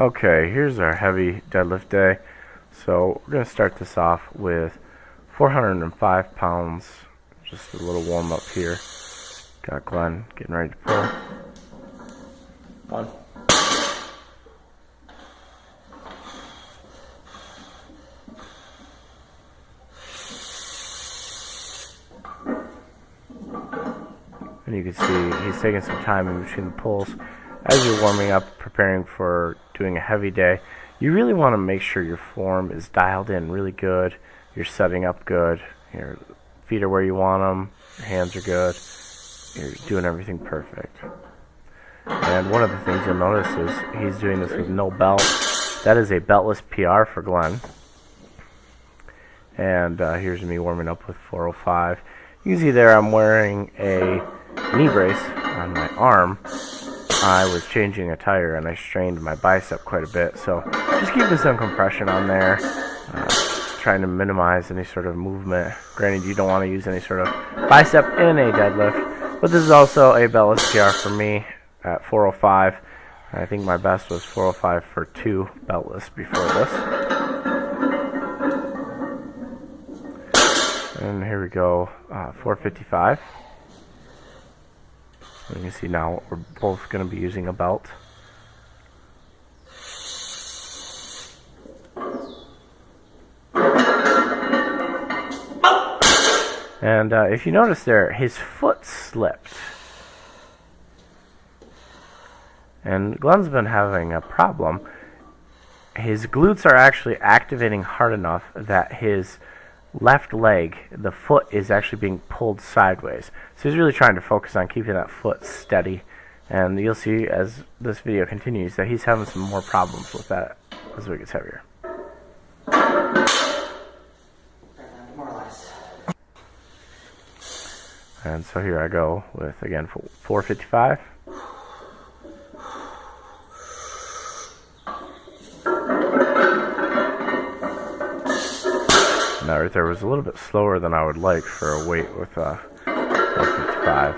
Okay, here's our heavy deadlift day. So we're going to start this off with 405 pounds. Just a little warm up here. Got Glenn getting ready to pull. One. And you can see he's taking some time in between the pulls. As you're warming up, preparing for doing a heavy day, you really want to make sure your form is dialed in really good. You're setting up good. Your feet are where you want them. Your hands are good. You're doing everything perfect. And one of the things you'll notice is he's doing this with no belt. That is a beltless PR for Glenn. And here's me warming up with 405. You can see there I'm wearing a knee brace on my arm. I was changing a tire and I strained my bicep quite a bit, so just keeping some compression on there, trying to minimize any sort of movement. Granted, you don't want to use any sort of bicep in a deadlift, but this is also a beltless PR for me at 405. I think my best was 405 for 2 beltless before this. And here we go, 455. You can see now we're both going to be using a belt. And if you notice there, his foot slipped. And Glenn's been having a problem. His glutes are actually activating hard enough that his left leg, the foot, is actually being pulled sideways. So he's really trying to focus on keeping that foot steady. And you'll see as this video continues that he's having some more problems with that as it gets heavier. And so here I go with, again, 455. That right there was a little bit slower than I would like for a weight with 455.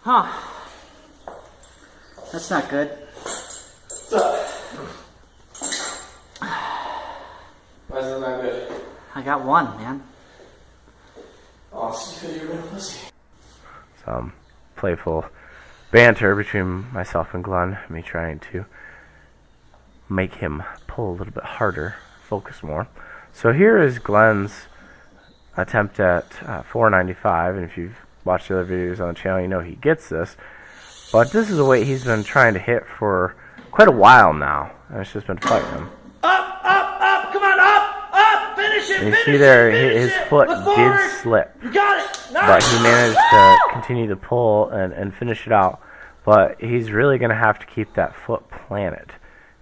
Huh. That's not good. Why is it not good? I got one, man. Some playful banter between myself and Glenn, me trying to make him pull a little bit harder, focus more. So here is Glenn's attempt at 495, and if you've watched the other videos on the channel, you know he gets this. But this is a weight he's been trying to hit for quite a while now, and it's just been fighting him. Up, come on, up, finish it, and you see there, his foot did slip. You got it, nice. But he managed to continue to pull and finish it out. But he's really going to have to keep that foot planted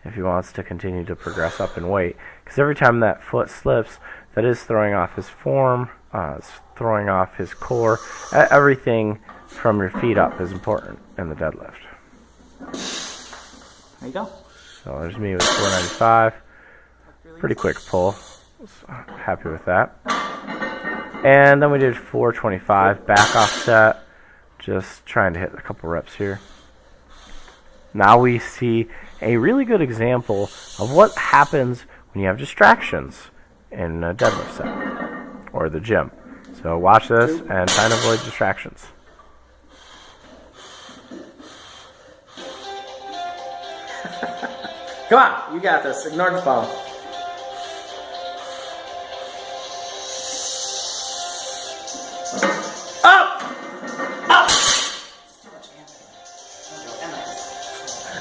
if he wants to continue to progress up in weight. Because every time that foot slips, that is throwing off his form, it's throwing off his core. Everything from your feet up is important in the deadlift. There you go. So there's me with 495. Pretty quick pull. Happy with that. And then we did 425 back offset, just trying to hit a couple reps here. Now we see a really good example of what happens when you have distractions in a deadlift set or the gym. So watch this and try to avoid distractions. Come on, you got this. Ignore the phone.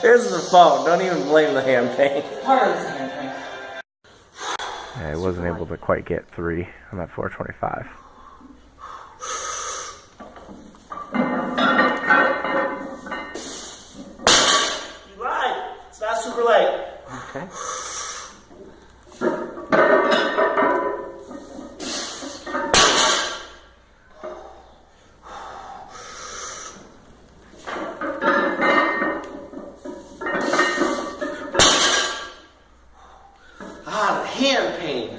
Here's the phone. Don't even blame the hand pain. Part of the hand pain. I wasn't able to quite get 3 on that 425. You lied. It's not super late. Okay. Hand pain.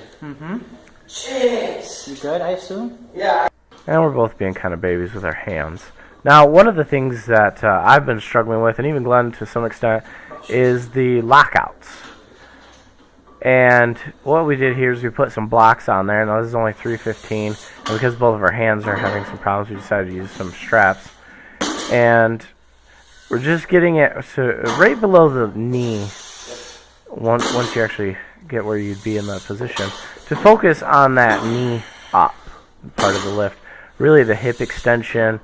Jeez. You good, I assume? Yeah. And we're both being kind of babies with our hands. Now, one of the things that I've been struggling with, and even Glenn to some extent, is the lockouts. And what we did here is we put some blocks on there. Now, this is only 315, and because both of our hands are having some problems, we decided to use some straps. And we're just getting it to right below the knee, once you actually get where you'd be in that position, to focus on that knee up part of the lift. Really the hip extension,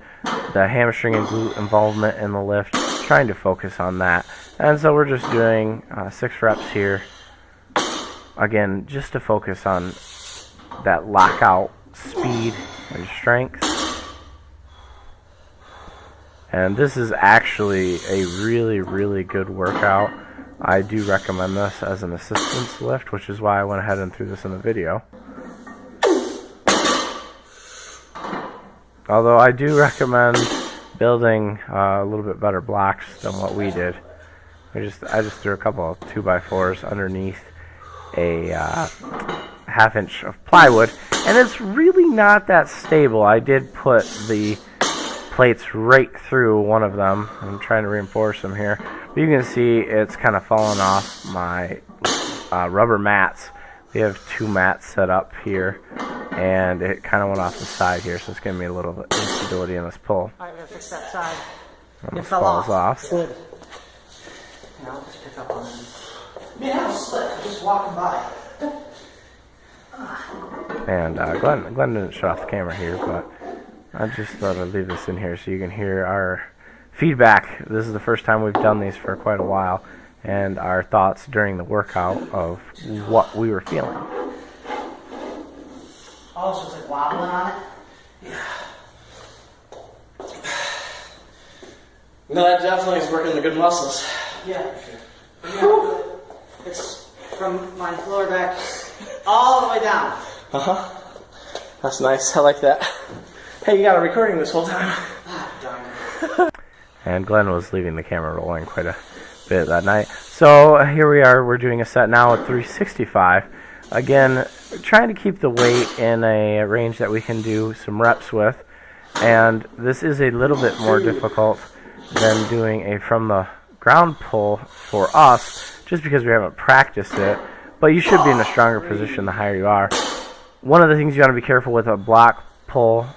the hamstring and glute involvement in the lift, trying to focus on that. And so we're just doing 6 reps here. Again, just to focus on that lockout speed and strength. And this is actually a really, really good workout. I do recommend this as an assistance lift, which is why I went ahead and threw this in the video. Although I do recommend building a little bit better blocks than what we did. I just threw a couple of 2x4s underneath a half-inch of plywood, and it's really not that stable. I did put the plates right through one of them. I'm trying to reinforce them here. But you can see it's kind of fallen off my rubber mats. We have 2 mats set up here, and it kind of went off the side here, so it's giving me a little instability in this pull. Alright, we're gonna fix that side. It fell off. Good. Yeah, I'll just pick up on it. Man, that was slick. Just walking by. And Glenn didn't shut off the camera here, but I just thought I'd leave this in here so you can hear our feedback. This is the first time we've done these for quite a while, and our thoughts during the workout of what we were feeling. Oh, so it's like wobbling on it? Yeah. No, that definitely is working the good muscles. Yeah, for sure. Yeah, it's from my lower back all the way down. Uh-huh. That's nice. I like that. Hey, you got a recording this whole time. Ah, darn. And Glenn was leaving the camera rolling quite a bit that night. So here we are. We're doing a set now at 365. Again, trying to keep the weight in a range that we can do some reps with. And this is a little bit more difficult than doing a from the ground pull for us, just because we haven't practiced it. But you should be in a stronger position the higher you are. One of the things you want to be careful with a block pull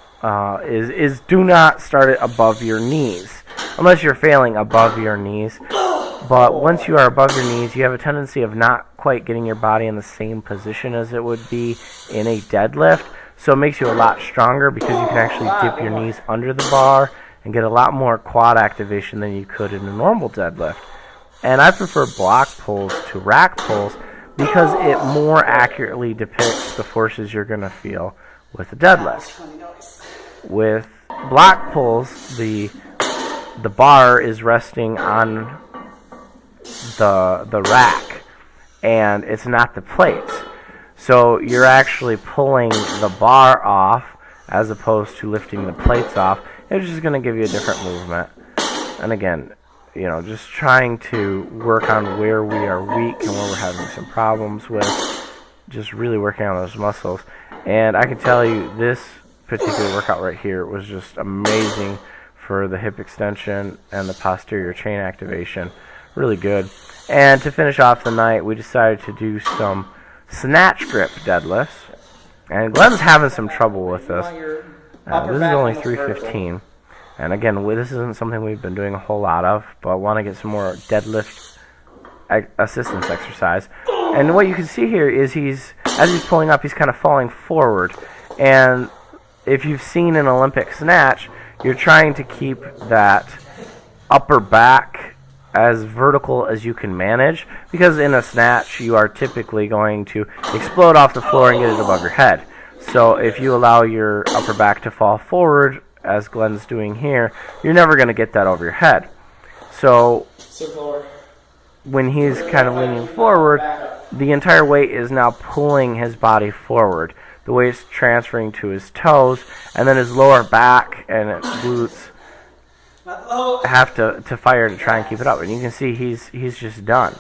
is do not start it above your knees, unless you're failing above your knees. But once you are above your knees, you have a tendency of not quite getting your body in the same position as it would be in a deadlift. So it makes you a lot stronger because you can actually dip your knees under the bar and get a lot more quad activation than you could in a normal deadlift. And I prefer block pulls to rack pulls because it more accurately depicts the forces you're going to feel with a deadlift. With block pulls, the bar is resting on the rack, and it's not the plates. So you're actually pulling the bar off as opposed to lifting the plates off. It's just going to give you a different movement. And again, you know, just trying to work on where we are weak and where we're having some problems with, just really working on those muscles. And I can tell you this particular workout right here was just amazing for the hip extension and the posterior chain activation. Really good. And to finish off the night, we decided to do some snatch grip deadlifts. And Glenn's having some trouble with this. This is only 315. And again, this isn't something we've been doing a whole lot of, but want to get some more deadlift assistance exercise. And what you can see here is as he's pulling up, he's kind of falling forward. And if you've seen an Olympic snatch, you're trying to keep that upper back as vertical as you can manage, because in a snatch you are typically going to explode off the floor and get it above your head. So if you allow your upper back to fall forward, as Glenn's doing here, you're never going to get that over your head. So when he's kind of leaning forward, the entire weight is now pulling his body forward. The weight's transferring to his toes, and then his lower back and his glutes have to fire to try and keep it up. And you can see he's just done.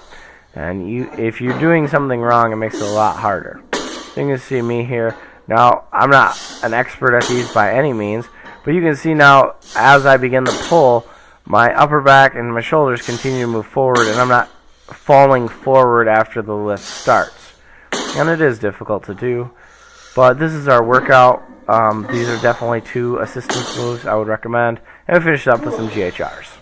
And if you're doing something wrong, it makes it a lot harder. So you can see me here. Now, I'm not an expert at these by any means, but you can see now as I begin to pull, my upper back and my shoulders continue to move forward, and I'm not falling forward after the lift starts. And it is difficult to do, but this is our workout. These are definitely 2 assistance moves I would recommend, and we finish up with some GHRs.